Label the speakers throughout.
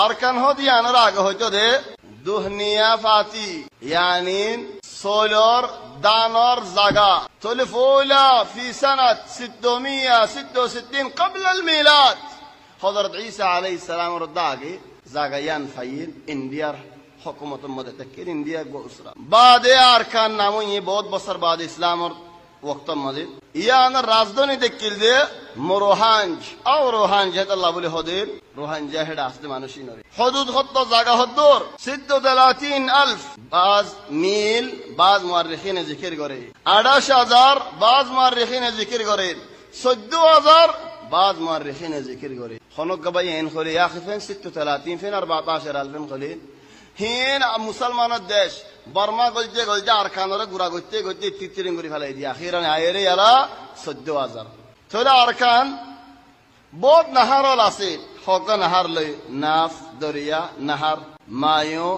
Speaker 1: আরকান হদি আনার আগে হইতো দে দুহনিয়া ফাতি يعني سولور دانور زاغا تلفولا في سنة 666 قبل الميلاد حضرت عيسى عليه السلام رداغي زاغيان فايل انديار حكومة مدتكر انديار گو اسرا بعد اركان نامو یہ بہت بسر بعد اسلام اور وقت مزید ইয়ান রাজধানী দেখিল দে মোরহাঞ্জ আও রোহাঞ্জ হেত আল্লাহ বলে হদের রোহাঞ্জ হেডা আসলে মানুষই নরে হদুদ হত্ত জায়গা হদ্দর 36000 বাজ মিল বাজ মুআররিখিন জিকির করে 28000 বাজ মুআররিখিন জিকির করে 14000 বাজ মুআররিখিন জিকির করে খনক গবাই এন খলে ইয়াখিফেন 36 ফিন 14000 খলে হিন মুসলমানের দেশ বর্মা গলতে গলতে আরকানরে গুড়া গলতে গলতে তিতিরিং করে ফেলাই দিয়া আখিরানে আয়েরে ইয়ারা 14000 তাহলে আরকান বহুত নাহারল আছে হক নাহার লই নাফ দরিয়া নাহার মায়ো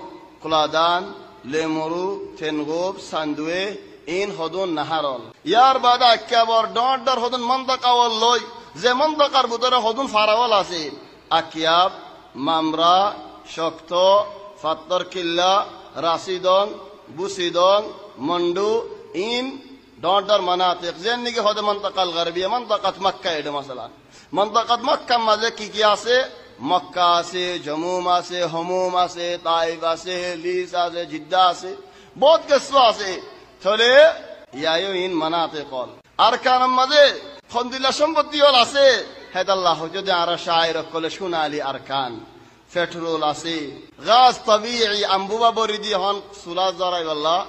Speaker 1: কুলাদান লেমরু তেনগোব সান্দুয়ে ইন হদুন নাহারল ইয়ার বাদা কেবর ডর হদুন মন্তকাওয়াল লই যে মন্তকার ভিতরে হদুন ফারাওয়াল আছে আকিয়াব মামরা শক্ত ফাত্তর কিল্লা রাশিদন বুসিদন মন্ডু ইন ডর মানাতিক যেনকি হদে মন্তকাল গরবিয়া মন্তকাত মক্কা এড মাসালা মন্তকাত মক্কা মাঝে কি আছে মক্কা আছে জমুম আছে হমুম আছে তাইফ আছে লিস আছে জিদ্দা আছে বহুত কিছু আছে তাহলে ইয়ায়ো ইন মানাতিকল আরকান মাঝে খন্দিলা সম্পত্তি হল আছে হেদাল্লাহ যদি আর শায়ের কলে শুনালি আরকান পেট্রোল আছে গাছ তাবিঈ আম্বুবা বরিদি হন সুলা জরাই আল্লাহ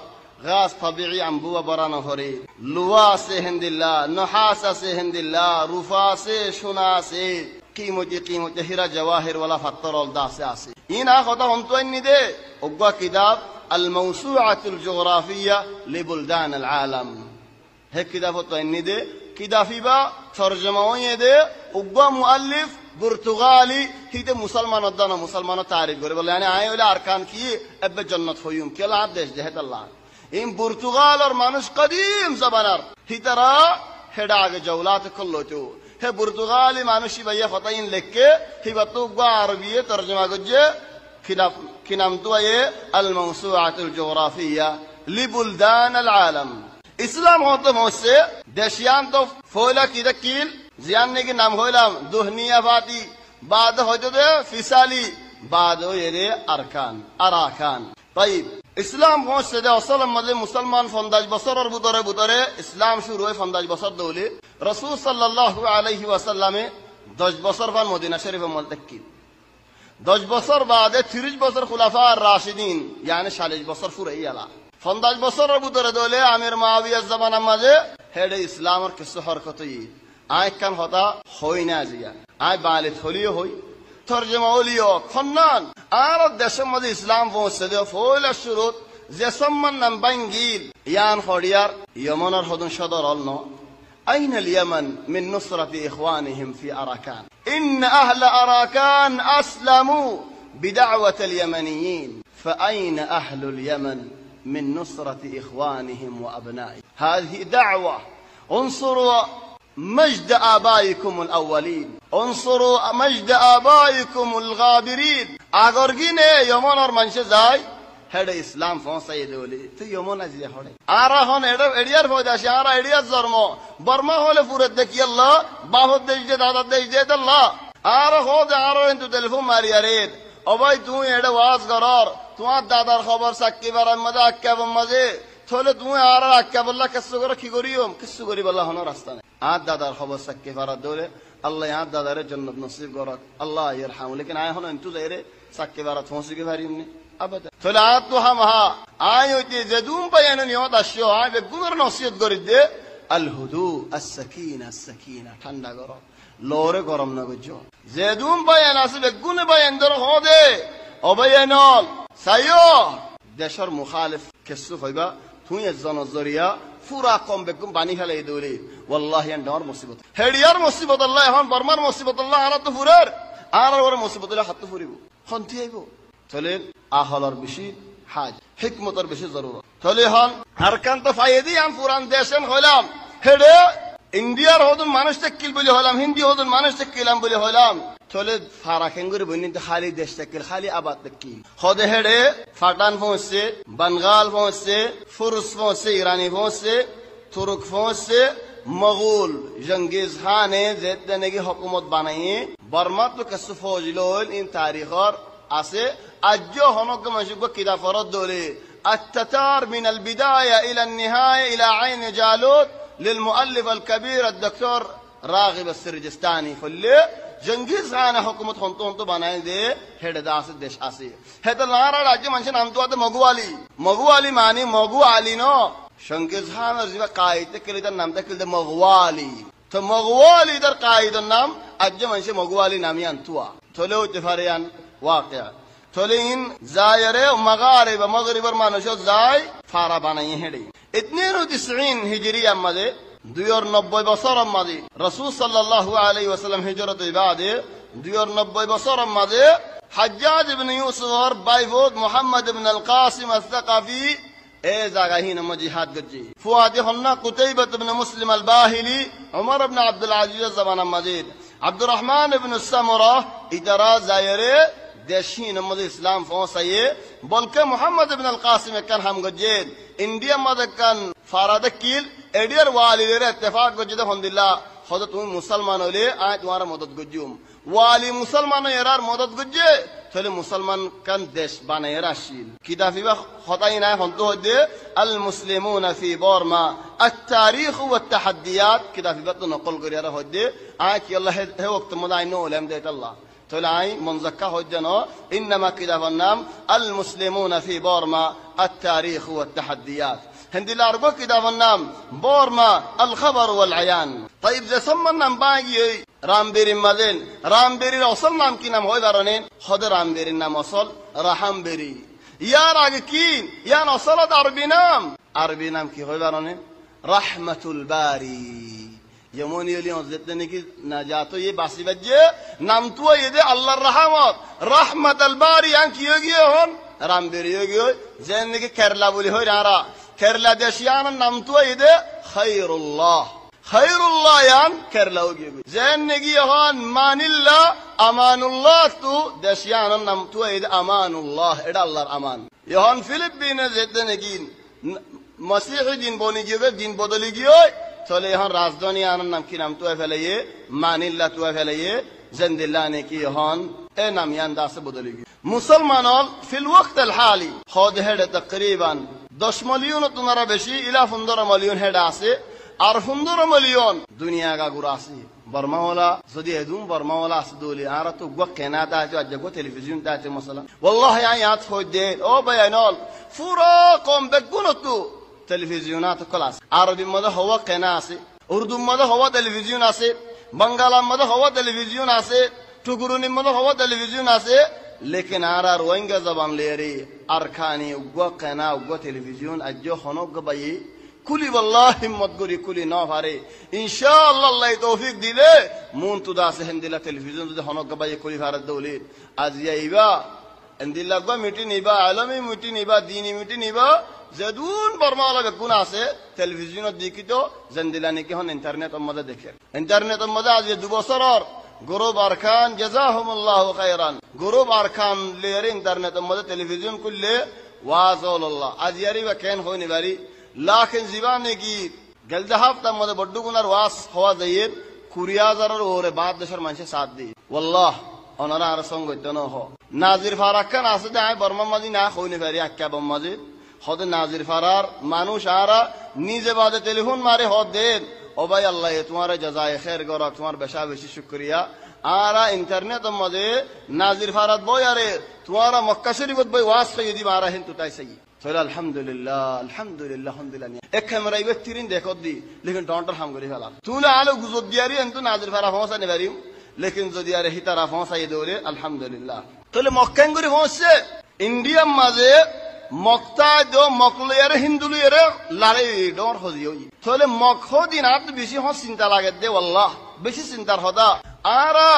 Speaker 1: গাছ তাবিঈ আম্বুবা বরানো হরে লুয়া আছে হিন্দিল্লাহ নহাস আছে হিন্দিল্লাহ রুফা আছে সোনা আছে কিমতে হীরা জওয়াহির ওয়ালা ফাত্তরল দাসে আছে ইনা কথা হন্তনি দে ওগা কিতাব আল মাওসুআতুল জিওগ্রাফিয়া লিবুলদান আল আলাম হে কিতাব হতনি দে কিতাফিবা তরজমা হয়ে দে ওগা মুআল্লিফ পুর্তুগালি হিতে মুসলমান দানা মুসলমান তারিখ করে বলে يعني আয় হলে আরকান কি এবে জান্নাত হইম কেলা দেশ দেহত আল্লাহ ইন পুর্তুগাল আর মানুষ কদিম জামানার হিতারা হেডা আগে জওলাত করলতো হে পুর্তুগালি মানুষই ভাইয়া ফতাইন লেখকে হিবাতু গা আরবিয়ে তরজমা গজে খিলাফ কিনাম তোয়ে আল মাওসুআতুল জিওগ্রাফিয়া লিবুলদান আল আলাম ইসলাম হতো মোসে দেশিয়ান তো ফয়লা কি দাকিল জিয়ান নাকি নাম হইলাম দুহনিয়া ফাতি বাদ হয়তো দে ফিসালি বাদ হইরে আরকান আরাকান তাইব ইসলাম পৌঁছে দে আসলে মধ্যে মুসলমান 50 বছরের ভিতরে ইসলাম শুরু হয় 50 বছর দৌলে রাসূল সাল্লাল্লাহু আলাইহি ওয়াসাল্লামে 10 বছর পর মদিনা শরীফে মুলতাকি 10 বছর বাদে 30 বছর খুলাফা আর রাশিদিন يعني 40 বছর ফুরাই আলা 50 বছরের ভিতরে দৌলে আমির মুআবিয়ার জামানার মাঝে হেডে ইসলামের কিছু হরকতই আয় কান হতা হই না জিয়া আয় বালে থলিও হই তরজমা ওলিও খন্নান আর দেশের মধ্যে ইসলাম পৌঁছে দে ফয়লা শুরুত যে সম্মান নাম বাঙ্গিল ইয়ান হরিয়ার ইয়মনের হদন সদর অলন আইন আল ইয়ামান মিন নুসরাতি ইখওয়ানিহিম ফি আরাকান ইন আহল আরাকান আসলামু বিদাওয়াত আল ইয়ামানিয়িন فأين أهل اليمن من نصرة إخوانهم وأبنائهم هذه دعوة انصروا مجد آبائكم الأولين انصروا مجد آبائكم الغابرين আগরগিনে ইয়মনের মানুষ যায় হেডে ইসলাম পৌঁছাই দেলি তুই ইয়মন আজিয়া হড়ে আর হন এডিয়ার ফয়দাসি আর এডিয়ার জন্ম বর্মা হলে পুরে দেখি আল্লাহ বাহত দেশ দে দাদা দেশ দে আল্লাহ আর হোদ আর কিন্তু টেলিফোন মারি আরে ও ভাই তুই এডে ওয়াজ করর তোমার দাদার খবর সাক্ষী বারার মধ্যে আক্কাব মাঝে থলে তুই আর আক্কাব আল্লাহ কিছু করে কি করিও কিছু করি বলা হন রাস্তা নেই আর দাদার খবর সাক্ষী বারার দৌলে আল্লাহ আর দাদার জন্নত নসিব করক আল্লাহ ইরহামু লেকিন আয় হন কিন্তু যাইরে সাক্ষী বারাত পৌঁছে কি পারিমনি আবাদা থলে আর তো হামহা আয় হইতে জেদুম পায়ন নিয়ত আসিও আয় বেগুনের নসিহত করি দে আল হুদু আস সাকিনা ঠান্ডা করো লোরে গরম না গজো জেদুম পায়ন আছে বেগুনে পায়ন ধর হদে অবয়নল সাইও দেশর মুখালিফ কিছু হইবা তুই একজন জরিয়া পুরা কম বেগুম বানি ফেলে দৌলে ওয়াল্লাহি আন্ডার মুসিবত হেডিয়ার মুসিবত আল্লাহ এখন বর্মার মুসিবত আল্লাহ আর তো ফুরের আর ওর মুসিবত আল্লাহ হাত ফুরিব খন্তি আইব তাহলে আহলার বেশি হাজ হিকমতের বেশি জরুরত তাহলে হন আরকান তো ফায়েদি আম পুরান দেশেন হইলাম হেডে ইন্ডিয়ার হদুন মানুষ তেকিল বলে হইলাম হিন্দি হদুন মানুষ তেকিলাম বলে হইলাম তোলে ফারাকেঙ্গুর বনিতে খালি দেশ থেকে খালি আবাদ দেখি খদে হেডে ফাটান পৌঁছছে বানগাল পৌঁছছে ফুরুস পৌঁছছে ইরানি পৌঁছছে তুর্ক পৌঁছছে মগুল জঙ্গিজ খানে যেতে নাকি হুকুমত বানাইয়ে বর্মা তো কসু ফৌজলুল ইন তারিখর আছে আজ হনক মাসুক কিদা ফরদ দলে التتار من البداية إلى النهاية إلى عين جالوت للمؤلف الكبير الدكتور راغب السرجستاني فاللي جنگیز خان حکومت خونتون تو بنائیں دے ہیڈ داس دیش آسی ہے تو لارا راجی منشن ہم تو آتے مغوالی معنی مغوالی نو جنگیز خان رجیبا قائد کلی در نام تکل در مغوالی تو مغوالی در قائد النام اجا منشن مغوالی نامی انتوا تولو تفاریان واقع تولین زائر مغارب مغرب ارمانوشو زائی فارا بنائیں ہیڈی 92 ہجری امدے 290 বছর মাঝে রাসূল সাল্লাল্লাহু আলাইহি ওয়াসাল্লাম হিজরতের বাদে 290 বছর মাঝে হাজ্জাজ ইবনে ইউসুফর বাইফুদ মুহাম্মদ ইবনে আল কাসিম আস-সাকাফি এ জায়গায় নাম জিহাদ গজি ফুয়াদি হন্না কুতাইবা ইবনে মুসলিম আল বাহিলি উমর ইবনে আব্দুল আজিজ জামানা মাজিদ আব্দুর রহমান ইবনে সামরা ইদারা জায়রে দেশি নমদ ইসলাম ফসায়ে বলকে মুহাম্মদ ইবনে আল কাসিম কান হাম গজেদ ইন্ডিয়া মাদকান ফারাদ কিল এডিয়ার ওয়ালিদের ইত্তেফাক গজিদে হন্দিল্লাহ হযরত তুমি মুসলমান হলে আয় তোমার মদদ গজিউম ওয়ালি মুসলমান এরার মদদ গজে তাহলে মুসলমান কান দেশ বানায় রাশিল কিতাবিবা খতাই না হন্তু হদে আল মুসলিমুনা ফি বর্মা التاريخ والتحديات কিতাবিবা তো নকল করিয়া হদে আয় কি আল্লাহ হে ওয়াক্ত মদাই নো উলাম দেত আল্লাহ تلاعي منزكا هجنو إنما كده النام المسلمون في بورما التاريخ والتحديات هندي الأربع كده النام بورما الخبر والعيان طيب إذا سمى النام باقي رامبيري مدين رامبيري وصل نام كي نام هوي بارونين خد رامبيري نام وصل رحمبيري يا راجكين يا نصلت عربي نام كي هوي بارونين رحمة الباري যেমন ইলিয়ন যেতে নাকি নাজাতো এই বাসি বাজে নাম তো এদে আল্লাহর রহমত রহমাতুল বারি আন কি গিয়ে হন রামবেরি গিয়ে যেন নাকি কেরালা বলি হয় আরা কেরালা দেশিয়ান নাম তো এদে খায়রুল্লাহ ইয়ান কেরালা গিয়ে যেন নাকি হন মানিল্লাহ আমানুল্লাহ তো দেশিয়ান নাম তো এদে আমানুল্লাহ এটা আল্লাহর আমান ইহন ফিলিপিনে যেতে নাকি মসিহি দিন বনি গিয়ে দিন বদলি গিয়ে চলে এখন রাজধানী আনার নাম কি নাম তো ফেলাইয়ে মানিল্লা তো ফেলাইয়ে জেন্দিল্লা নে কি হন এ নাম ইয়ান্দাসে বদলে গিয়ে মুসলমান ফিল ওয়াক্ত আল হালি খদ হেড তকরিবান 10 মিলিয়ন তোনারা বেশি ইলা 15 মিলিয়ন হেড আছে আর 15 মিলিয়ন দুনিয়া গা গুরা আছে বর্মাওয়ালা যদি এদুম বর্মাওয়ালা আছে দলি আর তো গো কেনাডা আছে আজগো টেলিভিশন তা আছে মশলা والله আয়াত হই দে ও বায়ানল পুরো কম বেগুনতু টেলিভিশনাত ক্লাস আরবি মধ্যে হওয়া কেনা আছে উর্দু মধ্যে হওয়া টেলিভিশন আছে বাংলা মধ্যে হওয়া টেলিভিশন আছে টুকুরুনি মধ্যে হওয়া টেলিভিশন আছে লেকিন আর রোহিঙ্গা জবান লেরি আরখানি উগো কেনা উগো টেলিভিশন আজো হনক বাই কুলি والله হিম্মত গরি কুলি না পারে ইনশাআল্লাহ আল্লাহ তৌফিক দিলে মুন তো দাসে হিন্দিলা টেলিভিশন যদি হনক বাই কুলি ফারাদ দৌলি আজ ইয়াইবা হিন্দিলা গো মিটি নিবা আলমি মিটি নিবা দিনী মিটি নিবা জেদুন বর্মাওয়ালা বেগুন আছে টেলিভিশনত দেখি তো জেন্দিলানি কি হন ইন্টারনেট মধ্যে দেখে ইন্টারনেট মধ্যে আজ 2 বছর গরুব আরখান জাযাহুমুল্লাহু খায়রান গরুব আরখান লেয়ার ইন্টারনেট মধ্যে টেলিভিশন কুললে ওয়াজাল্লাহ আজ ইয়ারি বা কেন হইনি বারি লাখিন জীবানে কি গলদা হাফতা মধ্যে বড় গুনার ওয়াস হওয়া যায় কুরিয়াজারের ওরে বাদ দেশের মানুষের সাথ দি ওয়াল্লাহ ওনারা আর সঙ্গ দন হ নাজির ফারাকান আছে আই বর্মা মাঝি না হইনি বারি আক্কাবম মাঝি হদ নাজির ফারার মানুষ আরা নিজে বাদে টেলিফোন মারে হদ দেন ও ভাই আল্লাহ তোমার জাযায়ে খের গরা তোমার বেশা বেশি শুকরিয়া আরা ইন্টারনেট মধ্যে নাজির ফারাত বই আরে তোমার মক্কা শরীফত বই ওয়াজ কই দি মারা হিন তো তাই সহি চল আলহামদুলিল্লাহ আলহামদুলিল্লাহ আলহামদুলিল্লাহ এক ক্যামেরা ইবে তিরিন দেখত দি লেকিন টন্টার হাম করি ফেলা তুলে আলো গুজব দিয়ারি এন্ত নাজির ফারা পৌঁছা নে পারিম লেকিন যদি আরে হিতারা পৌঁছাই দৌরে আলহামদুলিল্লাহ তাহলে মক্কা গরি পৌঁছছে ইন্ডিয়া মাঝে মক্তা দো মকলয়ারে হিন্দুলিয়ারে লারে ডর হজিও তাহলে মকহদিন আর বেশি হ চিন্তা লাগে দে আল্লাহ বেশি চিন্তার হদা আরা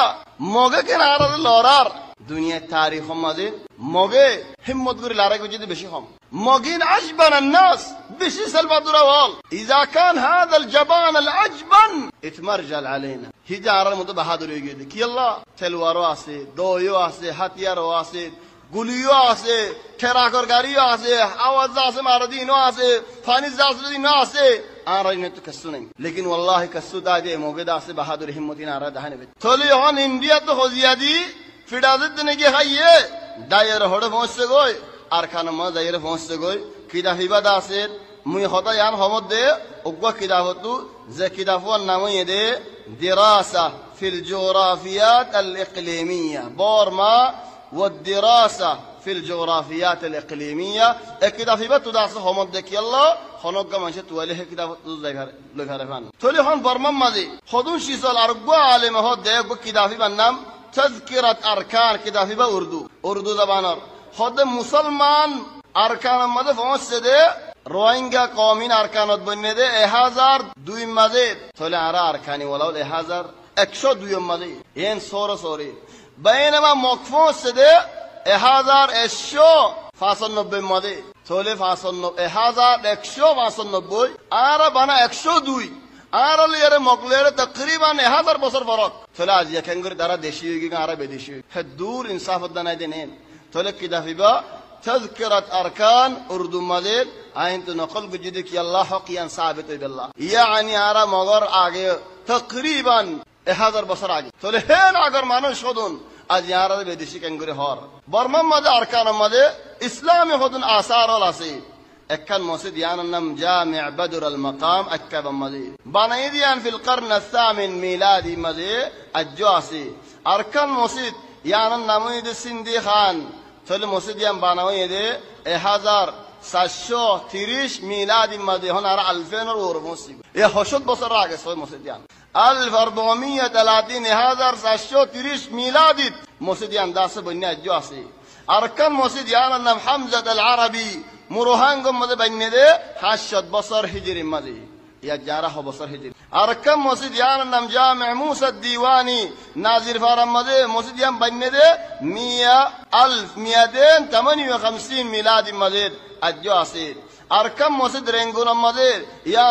Speaker 1: মগে কেন আর লড়ার দুনিয়ার তারিখ মাঝে মগে হিম্মত করে লারে যদি বেশি হম মগিন আজবান الناس বেশি সালবাদুরা বল اذا كان هذا الجبان العجبن اتمرجل علينا হিজারার মতো বাহাদুর হয়ে গিয়ে কি আল্লাহ তেলওয়ারও আছে, দইও আছে, হাতিয়ারও আছে, গুলিও আছে, ঠেরাকর গাড়িও আছে, আওয়াজ আছে, মারদিনও আছে, ফানিজ জাসদিনও আছে। আর ইনে তো কিছু নাই, লেকিন ওয়াল্লাহি কিছু দাজে মগেদা আছে বাহাদুর হিম্মতিন আর দাহানে বে থলি হন ইন্ডিয়া তো হজিয়াদি ফিডাজত দিনে কি খাইয়ে দায়ের হড়ে পৌঁছতে গই আর খান মা দায়ের পৌঁছতে গই কিদা হিবাদা আছে মুই হতা ইয়ান হমদ দে ওগা কিদা হতু যে কিদা ফোন নামই দে দিরাসা ফিল জোগ্রাফিয়াত আল ইকলিমিয়া বর্মা والدراسة في الجغرافيات الإقليمية كده في بتو داس هم دك يلا خنوق منشة تواليه كده تزعر لغرفان تولي هون برمم ماذي خدون شيء أرجو عالم هاد ده كده في بنام تذكرة أركان كده في أردو زبانر خد مسلمان أركان ماذا فمس ده روينجا قومين أركان بني ده 1002 ماذي تولي أرا أركاني ولا 1102 ماذي ين سوري بينما مقفوس ده 1195 ماذي تولي 1195 آرا بنا 102 آرا ليره مقلره تقريبا 1000 بصر فرق تولي از يكنگر دارا دشي يگي آرا بدشي حدور انصاف دنا دينين تولي كده فيبا تذكرة أركان أردو ماذي آئنت نقل بجدك يالله حقيا ثابت بالله يعني آرا مغر آگه تقريبا 1000 بصر آگه تولي هين اگر مانو شدون از یارا بدیشی کنگوری هار برمم مده ارکان مده اسلام خودن آثار الاسی اکن مسجد یانم جامع بدر المقام اکب مده بنایدیان فی القرن الثامن میلادی مده اجاسی ارکان مسجد یانم نموید سندی خان تل مسجد یان بنایده 1730 میلادی مده هن ارا 2000 مسجد یه هشت بسر راگه سوی مسجد یان 1430 1730 ميلادي مسجد داس بني اجواسي اركان مسجد نم حمزة العربي مروهانغم مده بني ده 8 بصر هجري مده يا جارح بصر هجري اركان مسجد نم جامع موسى الديواني ناظر فارم مده مسجد بني ده 1258 ميلادي مده اجواسي اركان مسجد رنگون مده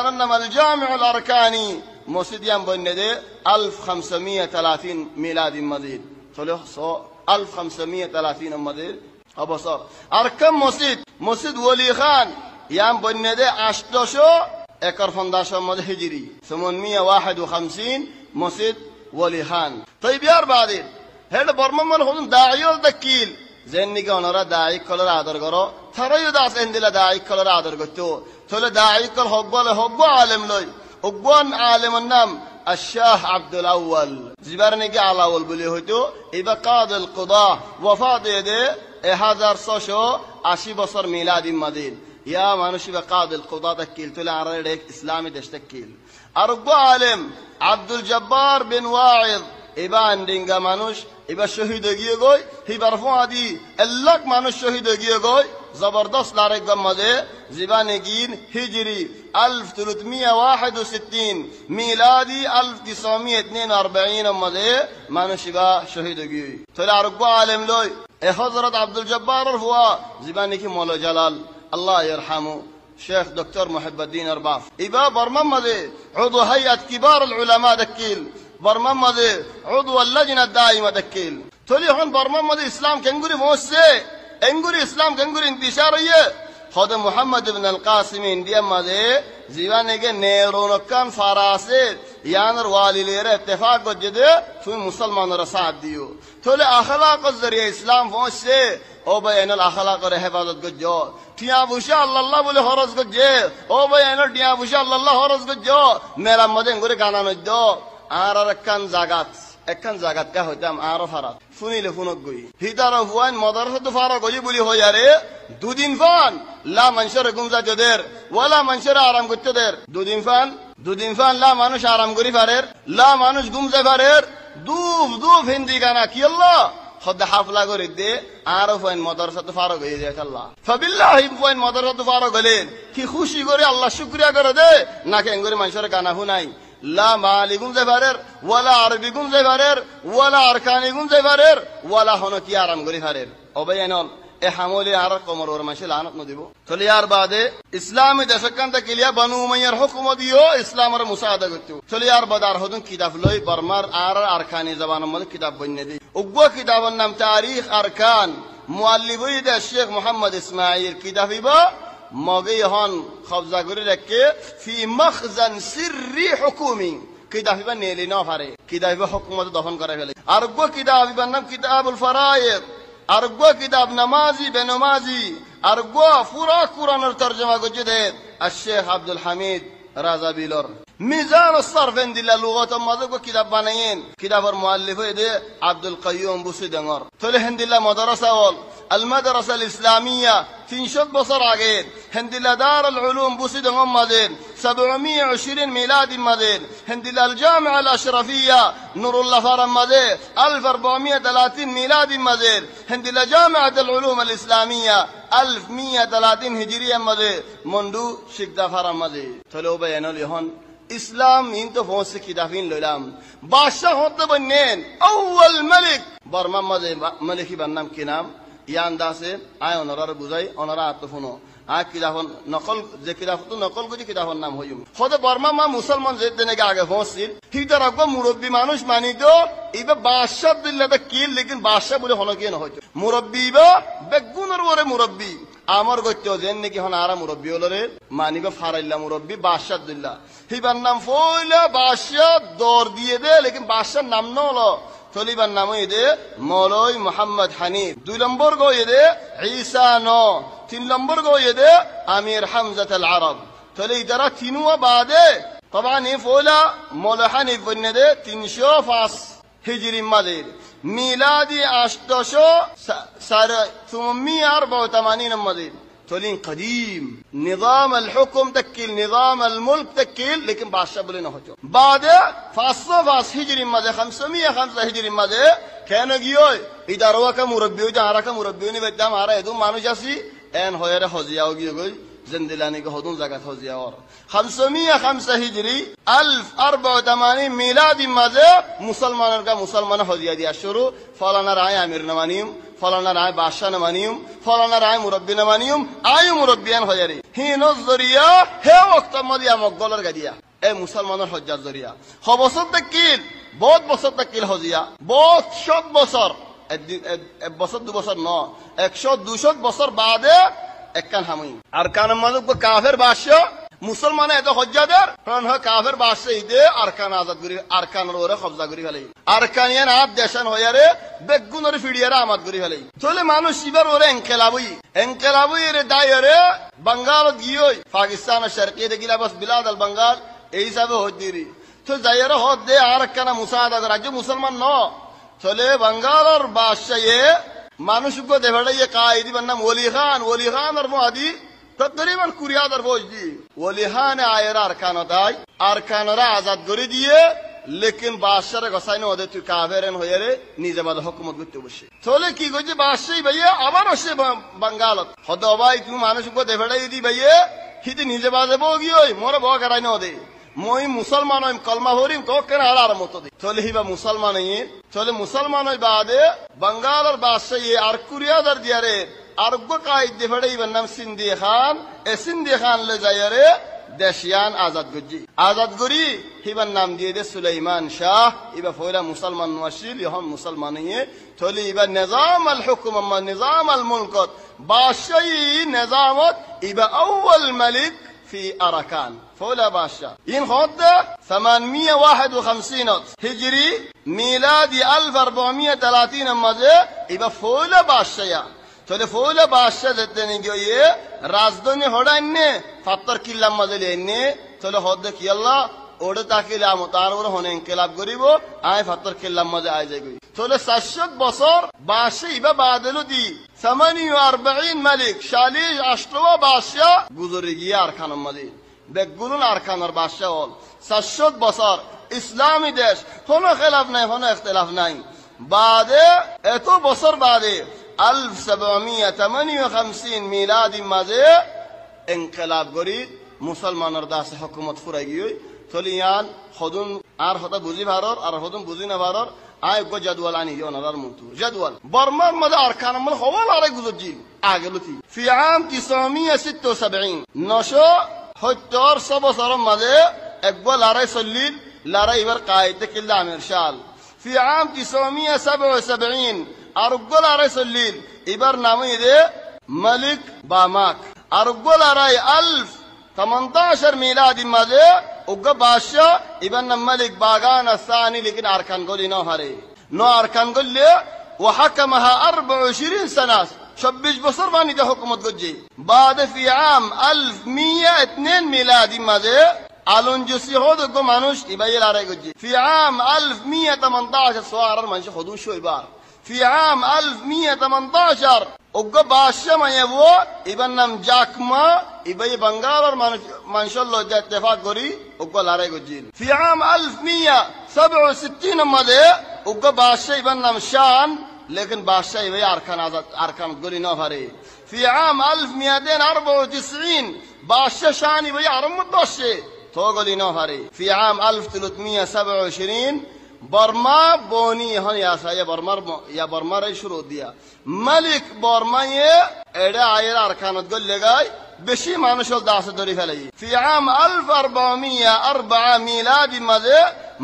Speaker 1: نم الجامع الاركاني مسجد بنده 1530 ميلادي مزيد صلح 1530 مزيد ابو صار اركم مسجد ولي خان يام بنده 18 اكر فنداشو مد هجري 851 مسجد ولي خان طيب يا بعدين هذا برمم خودن داعيول دكيل زني كونرا داعي كلر آدر کرو ثريو داس اندلا داعي كلر آدر گتو تول داعي كل حب عالم لوي حبان عالم النام الشاه عبد الأول زبرني على أول بليهتو إذا قاضي القضاء وفاض يده 1180 بصر ميلادي مدين يا مانوش بقاضي القضاء تكيل تلا عريك إسلامي دشتكيل أرجو عالم عبد الجبار بن واعظ إبان دينغا مانوش إبا شهيد گيگوي هي برفوع دي اللك مانوش شهيد گيگوي زبردست لارك گمده زبانگين هجري 1361 ميلادي 1942 مده مانوش با شهيد گيگوي تلا رجو عالم لوي حضرت عبد الجبار الفوا زبانكي مولا جلال الله يرحمه شيخ دكتور محب الدين ارباف إبا برمم مده عضو هيئة كبار العلماء دكيل برمم مده عضو اللجنة الدائمة دكيل تولي هون برمم مده اسلام كنگوري موسى انگوري اسلام كنگوري انتشاريه خود محمد بن القاسم انديا مده زيوانه نيرونكان فراسه يانر والي ليره اتفاق وجده تو مسلمان رساد ديو تولي اخلاق الذريعه اسلام موسى او بين الاخلاق والحفاظت گجو تيا بوشا الله بولي خرز گجه او بين تيا بوشا الله خرز گجو میرا مده انگوري گانا نجو آرارکان زاگات اکان زاگات که هدام آرا فراد فونی لفونک گویی هیدارا فوان مدرسه تو فارا گویی بولی هو یاره دو دین فان لا منشر گمزا جدر ولا منشر آرام گوچو در دو دین فان لا مانوش آرام گوری فرر لا مانوش گمزا فرر دوف هندی گانا کی اللہ خود حافظه گوری ده آرا فوان مدرسه تو فارا گویی دیت اللہ فبالله فوان مدرسه تو فارا گلین کی خوشی گوری اللہ شکریہ کرو ده ناکه انگوری منشر گانا ہو نائی لا مالكم زفرر ولا عربيكم زفرر ولا أركانكم زفرر ولا هناك يارم غري فرر أبينال এ হামলে আর কমর ওর মাসে লানত নদিব তলে ইয়ার বাদে ইসলামী দেশকান্তা কিলিয়া বানু উমাইয়ার হুকুমত দিও ইসলামের মুসাআদা করতে তলে ইয়ার বাদে আর হদুন কিতাব লই বর্মার আর আরকানি জবানের মধ্যে কিতাব বন্নে দি উগ্র কিতাবের নাম তারিখ আরকান মুআল্লিফই দে শেখ মোহাম্মদ ইসমাইল কিতাবিবা মগে হন কবজা করে রাখে ফি মখজান সিররি হুকুমি কিতাবিবা নেলি না পারে কিতাবিবা হুকুমত দফন করে ফেলে আর উগ্র কিতাবিবার নাম কিতাবুল ফারায়েদ আর উগ্র কিতাব নামাজি বেনামাজি আর উগ্র পুরা কুরআনের তরজমা করছে দে শেখ আব্দুল হামিদ রাজাবিলর মিজান الصرف عند اللغات ماذا كتاب بنين كتاب المؤلف ده عبد القيوم بوسيدنور تله هند الله مدرسه المدرسه الاسلاميه تنشد بصر عقيد هند الله دار العلوم بوسيدنور مدين 720 ميلادي مدين هند الله الجامعه الاشرفيه نور الله فرم مدين 1430 ميلادي مدين هند الله جامعه العلوم الاسلاميه 1130 هجريه مدين منذ شقدا فرم مدين تلو بيان اليهون ইসলাম ইনতো ফোসে কিতাবিন লইলাম বাদশা হতে বনেন আউয়াল মালিক বর্মা মাঝে মালিকি বান্নাম কি নাম ইয়ান দাসে আয় ওনারা বুঝাই ওনারা আত্মফোনো আ কিতাবন নকল যে কিতাব তো নকল করে কিতাবর নাম হইম হতে বর্মা মা মুসলমান যে দেনে আগে ফোসিল হিতার আগে মুরব্বি মানুষ মানি তো ইবে বাদশা দিল্লাতে কি লেকিন বাদশা বলে হলো কি না হইতো মুরব্বি বা বেগুনের ওরে মুরব্বি আমার গত্য যেন নাকি হন আরা মুরব্বি হলরে মানিবে ফারাইল্লা মুরব্বি বাদশা দিল্লা হিবার নাম ফইলা বাদশা দর দিয়ে দে লেকিন বাদশার নাম ন হলো তলিবার নাম দে মৌলই মোহাম্মদ হানিফ 2 নম্বর গয়ে দে ঈসা ন 3 নম্বর গয়ে দে আমির হামজাত আল আরব তলি যারা তিনুয়া বাদে طبعا فولا مولا حنيف بن دي 305 هجري مدير ميلادي 884 مدير تولين قديم نظام الحكم تكيل نظام الملك تكيل لكن بادشاہ بولے نہ ہوچو بعد 505 هجري مدير 505 هجري مدير كان گيوي اداروا کا مربی جہارا کا مربی نے بدام آ رہا ہے تو مانو جاسی ان ہویا رہ ہوزیا ہوگی گئی زندلانی کا ہدون زکات ہوزیا اور 505 هجری 1084 میلادی مدے مسلمانوں کا مسلمان ہوزیا دیا شروع فلانا رائے امیر نمانیم فلانا رائے بادشاہ نمانیم فلانا رائے مربی نمانیم آئی مربیان ہویری ہی نظریہ ہے وقت مدیا مقدلر گدیا اے مسلمانوں حجت ذریعہ خبصت تکیل বহুত বছর তকিল হজিয়া বহুত শত বছর এক বছর 2 বছর ন 100-200 বছর বাদে একখান হামুই আর কান মানুষ কাফের বাদশা মুসলমানে এত হজ্জাদের কারণ হয় কাফের বাদশা ইদে আরকান আজাদ করি আরকানের ওরে কবজা করি ফেলে আরকানিয়ান আপ দেশান হইয়ারে বেগুনের ফিডিয়ারে আমাদ করি ফেলে চলে মানুষ ইবার ওরে এনকেলাবুই এর দায়রে বাঙ্গাল গিয়ই পাকিস্তান শরকিয়ে গিলা বাস বিলাদ আল বাঙ্গাল এই হিসাবে হজ্জিরি তো যাইরে হদ দে আরকানা মুসাআদা করে রাজ্য মুসলমান ন চলে বাঙ্গালের বাদশায়ে মানুষকে দেভাড়াইয়ে কায়দি বান্নাম ওলি খান আর মুআদি তকরিবান কুরিয়াদার বজদি ওলি খান আয়ের আরকানরা আজাদ করে দিয়ে লেকিন বাদশারে গসাইনে ওদের তুই কাফেরেন হইরে নিজে বাদ হুকুমত করতে বসে চলে কি কইছে বাদশাই ভাইয়া আবার আসে বাঙ্গালত হদ ভাই তুমি মানুষকে দেভাড়াই দি ভাইয়া হিতে নিজে বাজে বগি ওই মোরে বগ করাই ন দে মই মুসলমান হইম কলমা ভরিম তো কেন আর মতো দে চলে হিবা মুসলমান হই চলে মুসলমান হই বাদে বাঙ্গালের বাদশাই আর কুরিয়াদার দিয়ারে আরগ্য কায়দ দেভাড়াই বান্নাম সিন্ধি খান এ সিন্ধি খান লে যাইরে দেশিয়ান আজাদ গরি হিবার নাম দিয়ে দে সুলাইমান শাহ ইবা ফয়লা মুসলমান ওয়াশিল ইহন মুসলমান হই চলে ইবা নিজাম আল হুকুম আম্মা নিজাম আল মুলকত বাদশাই নিজামত ইবা আউয়াল মালিক في أركان فولا باشا إن خد 851 هجري ميلادي 1430 مزه يبقى فولا باشا تولي فولا باشا زدني جويه رازدوني هودا إني فطر كيلا مزه لإني تولي خد كيلا ওড়ে তাকিলে আমতার ওর হনে ইনকিলাব করিব আয় ফাতর কিল্লাম মজা আয় যাই চলে 700 বছর বাদশা ইবা বাদলু দি 48 মালিক শালিশ আষ্টवा বাদশা গুজরে গিয়া আরকানের মধ্যে বেগুন আরকানের বাদশা হল 700 বছর ইসলামী দেশ কোনো খেলাফ নাই কোনো ইখতিলাফ নাই বাদে এত বছর বাদে 1758 মিলাদি মাঝে ইনকিলাব করি মুসলমানের দাসে হুকুমত ফুরাই গিয়ে চলিয়ান হদুন আর হতা বুঝি ভারর আর হদুন বুঝি না ভারর আয় গো জদওয়াল আনি দিও নাদার মতো জদওয়াল বর্মার মধ্যে আরকান মধ্যে হওয়াল আরে গুজজি আগেলতি ফি আম 976 970 বছরের মধ্যে একবার লড়াই চললিল লড়াই এবার কায়েতে কিল্লা আমির শাল ফি আম 977 আর একবার লড়াই চললিল এবার নামে দে মালিক বামাক আর একবার লড়াই 1018 মিলাদি মধ্যে উগ্র বাদশাহ ইবন মালিক বাগান الثاني लेकिन আরকান গলি ন হারে ন আরকান গলি وحكمها 24 سنه 26 বছর বানিতে হুকুমত গজি بعد في عام 1102 মিলাদি মধ্যে আলনজুসি হদগো মানুষ ইবাইল আরে গজি في عام 1118 সোয়ারার মানুষ হদু শোইবার في عام 1118 উগ্র বাদশাহ মায়াবো ইবন নাম জাকমা ইবাই বাঙ্গালোর মানুষের যে ইত্তেফাক করি উগ্র লড়াই গজিল في عام 1167 মধ্যে উগ্র বাদশাহ ইবন নাম শান लेकिन बादशाह इबाई আরকান গলি ন হারে في عام 1294 बादशाह शान इबाई আরম্ভ দশে তো গলি ন হারে في عام 1327 बर्मा बोनी हन या बर्मा रे शुरू दिया मलिक बर्मा ये एडे आयर अरकानत गल लगाय बेशी मानुषल दास धरी फेलाई في عام 1404 मिलादी मजे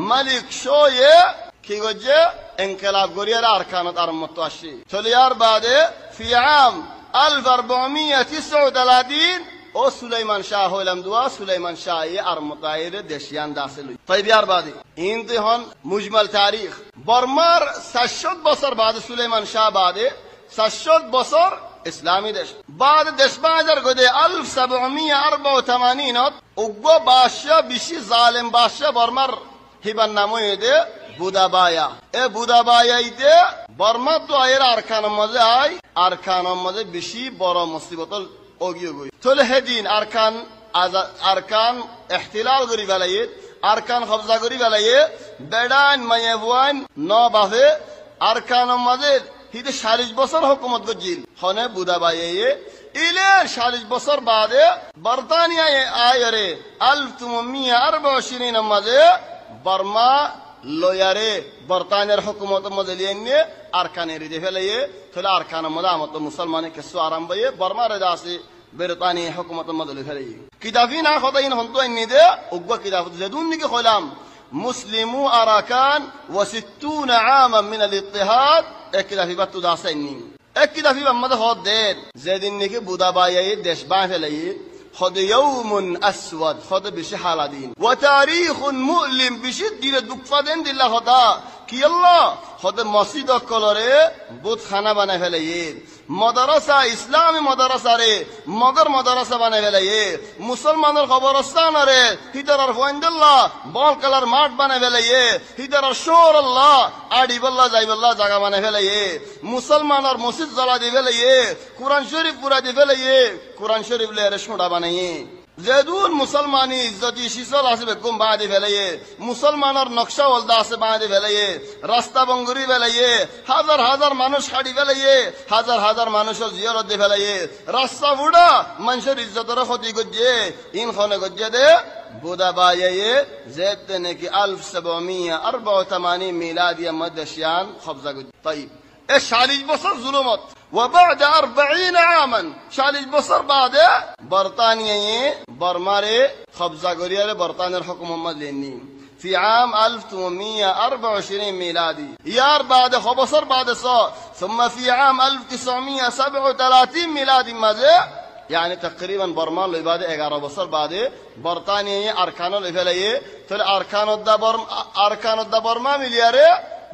Speaker 1: मलिक शो ये की गजे انقلاب गरियार अरकानत आरम्भ आशी चलियार बादे في عام 1439 او سليمان شاه হইলাম দুয়া সুলাইমান শাহ আর মুতাহির দেশিয়ান দাসল طيب यार বাদে ইনতহান মুজমাল তারিখ বর্মার 700 বছর বাদে সুলাইমান শাহ বাদে 700 বছর ইসলামী দেশ বাদে দেশ বাজার গদে 1784 উগ্র বাদশাহ বিশি জালেম বাদশাহ বর্মার হিবান নাম হইদে বুদাবায়া এ বুদাবায়াইতে বর্মা তো আয়ের আরকানের মধ্যে আই আরকানের মধ্যে বেশি বড় মুসিবত ওগিয়ে গই চলে হেদিন আরকান ইহতিলাল করি ফেলাইয়ে আরকান কবজা করি ফেলাইয়ে বেড়ান মায়াবুয়ান ন বাজে আরকানের মধ্যে হিতে 40 বছর হুকুমত গজিল হনে বুদাবাইয়ে ইলে 40 বছর বাদে বর্তানিয়ায় আয়রে 1824 মধ্যে বর্মা লয়ারে বর্তানিয়ার হুকুমত মধ্যে লিয়ে আরকানের দিকে ফেলাইয়ে তাহলে আরকানের মধ্যে আমত মুসলমানে কিছু আরাম বইয়ে বর্মার দাসে بريطانيا حكومة المدل الفري كدافينا خطين هنطو إني ده أقوى كداف زدون نيجي خلام مسلمو أراكان و60 عاما من الاضطهاد كدافي باتو داسيني كدافي بمده خد دين زدين نيجي بودابايا دش بانفلي خد يوم أسود خد بشي حالدين وتاريخ مؤلم بشد دين دكفادين دي الله خدا كي الله خد مسجد كولوري بود خانه بانفلي مدرسه اسلامی مدرسه ره مگر مدرسه بنه ولیه مسلمانر خبرستان ره هیدر فوند الله بال کلر مات بنه ولیه هیدر شور الله اڑی بالله جای بالله جگہ بنه ولیه مسلمانر مسجد زلا دی ولیه قرآن شریف پورا دی ولیه قرآن شریف له رشمڑا بنه زیدون مسلمانی عزتی شیسال আসবে কম বাঁধে ফেলাইয়ে মুসলমানের নকশা ওলদা আছে বাঁধে ফেলাইয়ে রাস্তা বঙ্গুরি ফেলাইয়ে হাজার হাজার মানুষ হাড়ি ফেলাইয়ে হাজার হাজার মানুষ জিয়ারত দে ফেলাইয়ে রাস্তা বুড়া মানুষের ইজ্জতের ক্ষতি করছে ইনখনে করছে দে বুদাবাইয়ে زيد নাকি 1784 মিলাদিয়া মধ্যশিয়ান কবজা করছে طيب ايش 40 বছর জুলুমত وبعد 40 عاما 40 বছর বাদে بريطانيا برماري خبزة قرية بريطانيا الحكم المدني في عام 1824 ميلادي يار بعد خبصر بعد صار ثم في عام 1937 ميلادي ماذا يعني تقريبا برمان اللي بعد 11 بصر بعد بريطانيا أركانه اللي فليه تل أركانه الدبر ما ملياري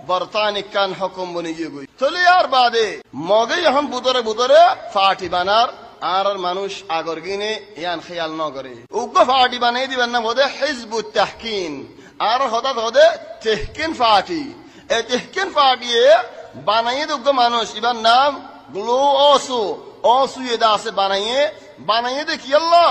Speaker 1: برطاني كان حكم بنيجي تلي يار بعد موجي هم بطرة فاتي بنار আর মানুষ আগরগিনে ইয়ান খেয়াল ন করে উগ্র পার্টি বানাই দিবেন না বলে হিজবুত তাহকিন আর হঠাৎ হদে তেহকিন পার্টি এই তেহকিন পার্টি বানাইয়ে উগ্র মানুষ ইবার নাম গ্লো অসু এদা আছে বানাইয়ে দেখি আল্লাহ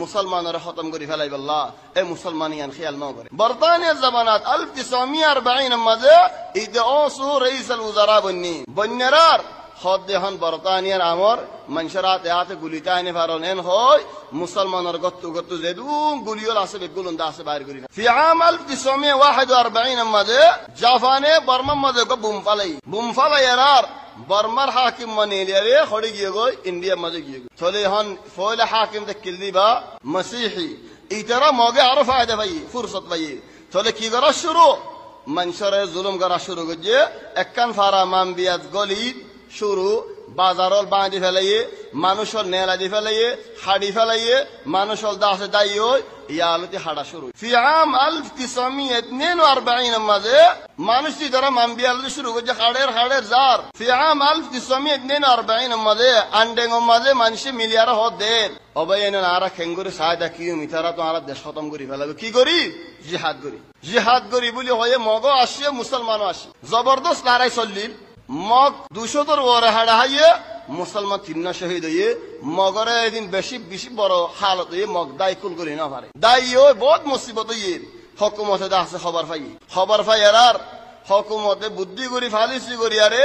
Speaker 1: মুসলমানের খতম করে ফেলাই আল্লাহ এই মুসলমান ইয়ান খেয়াল ন করে বর্তানিয়া জামানাত 1940 মধ্যে ঈদ অসু রাইসুল উজারা বন্নি বন্যার خود دهان برطانیان امر منشرات آت گلیتاین فرانین خوی مسلمان رگتو زدون گلیول آسه بگلون داسه بایر گلینا في عام 1941 مده جافانه برما مده کو بومفالی یرار برمر حاکم منیلیاره خوڑی گیگوی انڈیا مده گیگوی تولی هن فول حاکم تکلی با مسیحی ایترا موقع عرف آده بایی فرصت بایی تولی کی گرا شروع منشر ظلم گرا شروع گجه اکن فارا من بیاد گلید شروع بازارول باندی فلایه মানুষল নেলা দি ফেলাইয়ে হাড়ি ফেলাইয়ে মানুষল দাসে দাইওই ইয়ালতি হাড়া শুরু في عام 1942 মাঝে মানুষটি দ্বারা মানবিয়াল শুরু করে হাড়ের জার في عام 1942 মাঝে আন্ডেঙ্গ মাঝে মানুষ মিলিয়ার হদের অবয়ন আরা খেঙ্গুরি সায়দা কিউ মিতারা তো আরা দেশ খতম করি ফেলাবে কি করি জিহাদ করি বলি হয়ে মগো আসিয়ে মুসলমানও আসি জবরদস্ত লড়াই চললিল মগ 200 ওরে হাড়া হাইয়ে মুসলমান তিননা শহীদ হয়ে মগরে এদিন বেশি বড় হালত হয়ে মগ দায় কুল করি না পারে দায় ওই বহুত মুসিবত হয়ে হকুমতে আছে খবর পাই আর হকুমতে বুদ্ধি করি ফালিসি করি আরে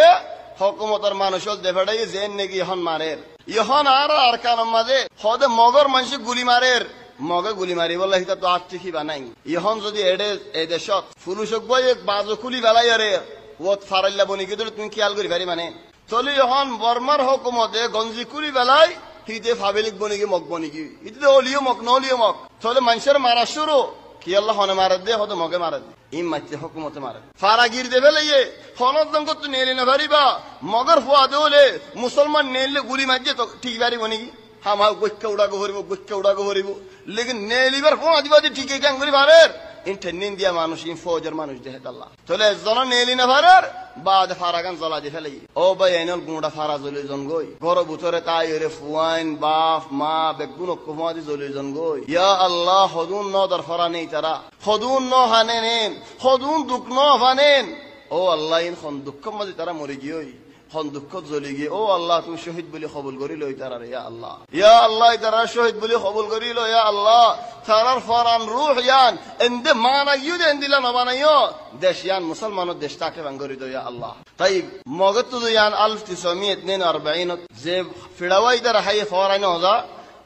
Speaker 1: হকুমতের মানুষল দেফাটাই জেন নাকি এখন মারের ইহন আর কারণ মাঝে হদে মগর মানুষ গুলি মারের মগে গুলি মারি বলে হিতা তো আর্থিক বানাই ইহন যদি এডে এই দেশত ফুলুষক বই বাজো খুলি বেলাই আরে ওত ফারাইলা বনি কিন্তু তুমি খেয়াল করি পারি মানে চলি এখন বর্মার হকুমতে গঞ্জি কুড়ি বেলায় হিতে ফাবেলিক বনিকি মগ বনিকি হিতে অলিও মগ নলিও মগ চলে মানুষের মারা শুরু কি আল্লাহ হনে মারা দে হতে মগে মারা দে ইম মাইতে হকুমতে মারা ফারাগির দে ফেলাইয়ে হনত দঙ্গ তো নেলি না পারিবা মগর ফুয়া দেলে মুসলমান নেলে গুলি মারছে তো ঠিক পারি বনিকি হামা গৈক্কা উড়াগো ভরিব লেকিন নেলিবার ফোন আদিবাদী ঠিকই কেন করি পারের ইন্টারনেট দিয়া মানুষ ফৌজের মানুষ দেহে আল্লাহ চলে জন নেলি না পারের বাদ ফারাগান জ্বলা দি ফেলাই ও ভাই এনল গুঁড়া ফারা জ্বলি জন গই ঘর ভিতরে তাই রে ফুয়াইন বাপ মা বেগুন কুমাদি জ্বলি জন গই ইয়া আল্লাহ হদুন ন দর ফরা নেই তারা হদুন ন হানেন হদুন দুঃখ ন হানেন ও আল্লাহ ইন খন দুঃখ মাঝে তারা মরে গিয়ে হন দুঃখ জ্বলি গিয়ে ও আল্লাহ তুমি শহীদ বলে কবুল করিল তারা ইয়া আল্লাহ তারা শহীদ বলে কবুল করিল ইয়া আল্লাহ তারার ফরান রূহ ইয়ান এন্দে মানা ইউ দেন দিলা না বানাইও দেশ ইয়ান মুসলমানের দেশ তাকে বাঙ্গরি দো ইয়া আল্লাহ তাই মগত তো ইয়ান 1942 যে ফিড়াওয়াই তারা হাই ফরান হজা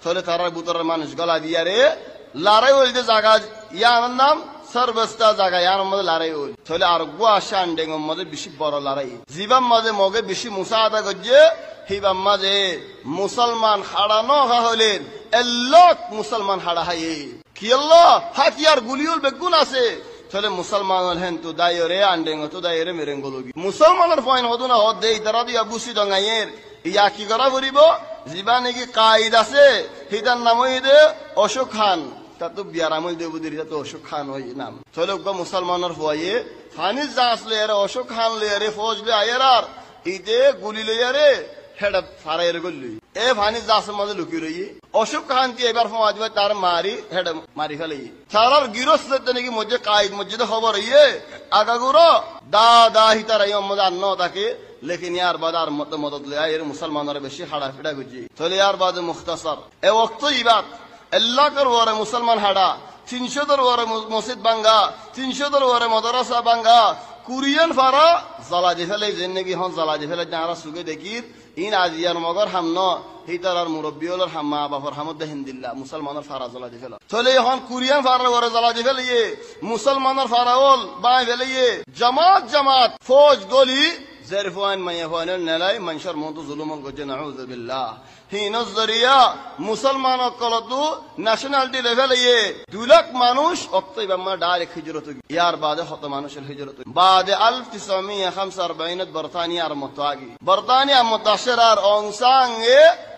Speaker 1: চলে তারার বুতরের মানুষ গলা দিয়া রে লড়াই হইতে জায়গা ইয়ার নাম সর্বস্তা জায়গা ইয়ার মধ্যে লড়াই হইল চলে আর গুয়া শান্ডেঙ্গ মধ্যে বেশি বড় লড়াই জীবাম মাঝে মগে বেশি মুসাদা গজ্জে হিবাম মাঝে মুসলমান হাড়ানো হলেন এল্লক মুসলমান হাড়া হাই কি আল্লাহ হাতিয়ার গুলিউল বেগুন আছে চলে মুসলমানের হেন তো দায়রে আন্ডেঙ্গ তো দায়রে মেরেঙ্গলগি মুসলমানের পয়েন্ট হতো না হদ দেই তারা দিয়া বুসি দঙ্গাইয়ের ইয়া কি করা করিব জীবা নাকি কাইদ আছে হিতার নাম হইদে অশোক খান তা তো বিয়ারামল দেবুদির তো অশোক খান হই নাম চলে মুসলমানের হয়ে ফানিস যা আসলে এর অশোক খান লেয়ারে ফৌজ লে আয়ের আর ইতে গুলি লেয়ারে হেডা ফারাইর গল্লি এ ফানিস যা আসলে মধ্যে লুকি রই অশোক খান কি এবার ফৌজ বে তার মারি হেডা মারি ফেলাই সারার গিরস্ত নাকি মধ্যে কাইদ মসজিদে খবর হইয়ে আগাগুরো দা হিতার এই মধ্যে আন্ন তাকে लेकिन यार बाद आर मदद ले आए मुसलमानों बेशी हाड़ा फिड़ा गुजी चले यार बाद मुख्तसर ए वक्त ही बात अल्लाह कर वारे मुसलमान हाड़ा 300 दर वारे मस्जिद बांगा 300 दर वारे मदरसा बांगा कुरियन फारा जला दे फेले जिंदगी हन जला दे फेले जारा सुगे देखिर इन आजियार मगर हम न हितार मुरब्बियोलर हम मा बापर हमद हिंदिल्ला मुसलमानर फारा जला दे फेला चले हन कुरियन फारा वारे जला दे फेले ये मुसलमानर फाराओल बाय फेले ये जमात फौज गोली زرفوان ما يفوان نلاي منشر موضوع ظلم الجن نعوذ بالله هي نظرية مسلمان قلتو nationality level ये दुलक मानुष अक्तई बम्मा डायरेक्ट हिजरत यार बाद खत मानुष الهجرة बाद 1945 بريطانيا المتواجي بريطانيا متأثر أنسانه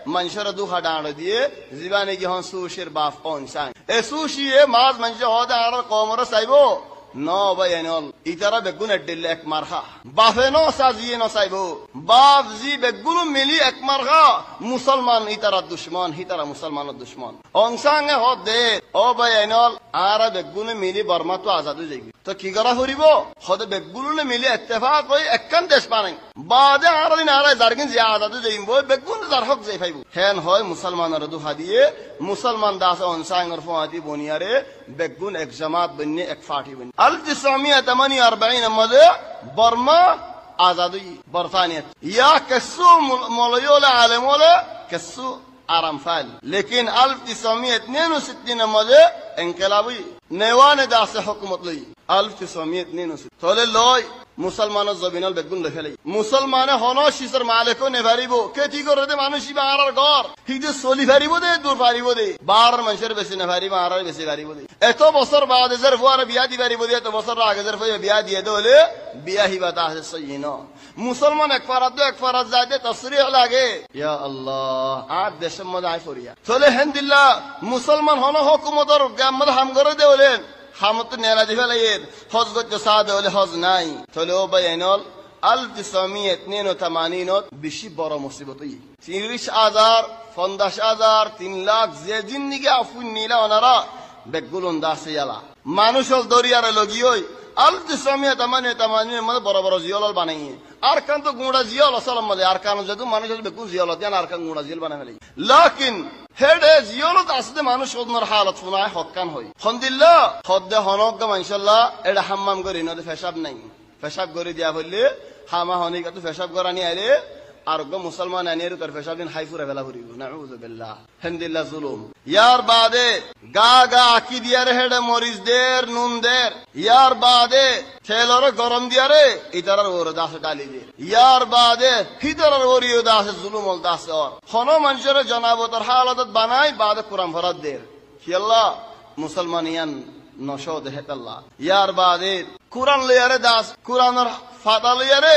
Speaker 1: منشر دو خدان दिए जीवाने की हंस सुशीर बाफ أنسان ऐसुशी माज मंशर होता है कौमरा Saibo No bayanol itara begun edil ek marha bafeno saziye no saibo bafzi begun mili ek marha musalman itara dushman hitara musalmanot dushman onsange hode o bayanol ara begun mili barma to azadu jaygi to ki kara horibo hode begun mili ittifaq hoy ekkan desh banen bade ara din ara zargin ziya azadu jayimbo begun zarhok jay faibu hen hoy musalmanar du hadiye musalman das onsanger foati boniare begun ek jamaat benne ek fati benne 1948 مده برما آزادی برطانیت یا کسو ملیول عالموله کسو آرام فعل لیکن 1962 مده انقلابی نیوان داست حکومت لی 1962 توله لای مسلمان زبینال بگون لخلی مسلمان هناشی سر مالکو نفریبو کتی کرده مانوشی به آرار گار هیده سولی فریبو ده دور فریبو ده بار منشر بسی نفریب آرار بسی فریبو ده اتو بسر بعد ظرف وار بیادی فریبو ده تو بسر راگ ظرف بیادی دوله بیاهی بتاحت سینا مسلمان اکفارات دو اکفارات زاده تصریح لگه یا الله عاد دشم مدعی فوریا توله هندالله مسلمان هنو حکومت رو گمد همگره دوله حمد نیلا فلید حز گد ساده ولی حز نای طلوع بیانال 1982 بیشی بارا مصیبتی 30,000 15,000 3 lakh যে জিন্দিগি আফুন নীলা ওনারা বেগুলন দাসে ইয়ালা মানুষল দরিয়ার লগিওই 1982 মধ্যে বড় বড় জিয়াল বানাইয়ে আর কান তো গুঁড়া জিয়াল আসলাম মধ্যে আর কান যদি মানুষ বেগুন জিয়াল দেন আর কান গুঁড়া জিয়াল বানাইলে লাকিন হেডে জিয়ালত আসলে মানুষ ওদনার হালত ফুনায় হক্কান হই হন্দিল্লাহ হদ্দে হনক ইনশাআল্লাহ এটা হাম্মাম করি নদে পেশাব নাই পেশাব করে দিয়া বললে হামা হনিকা তো পেশাব করানি আইলে আর গো মুসলমান আনির তোর পেশাব দিন হাইফুরা ফেলা করিব নাউযু বিল্লাহ হামদুলিল্লাহ জুলুম ইয়ার বাদে গা গা আকি দিয়ার হেডে মরিচ দের নুন দের ইয়ার বাদে তেলর গরম দিয়ারে ইতারার ওর দাস ডালি দে ইয়ার বাদে হিদারার ওরিও দাস জুলুম ও দাস আর হনো মানুষের জনাবতর হালাত বানাই বাদে কুরআন ফরাদ দের কি আল্লাহ মুসলমানিয়ান নশদ হেতাল্লাহ ইয়ার বাদে কুরআন লিয়ারে দাস কুরআনের ফাদা লিয়ারে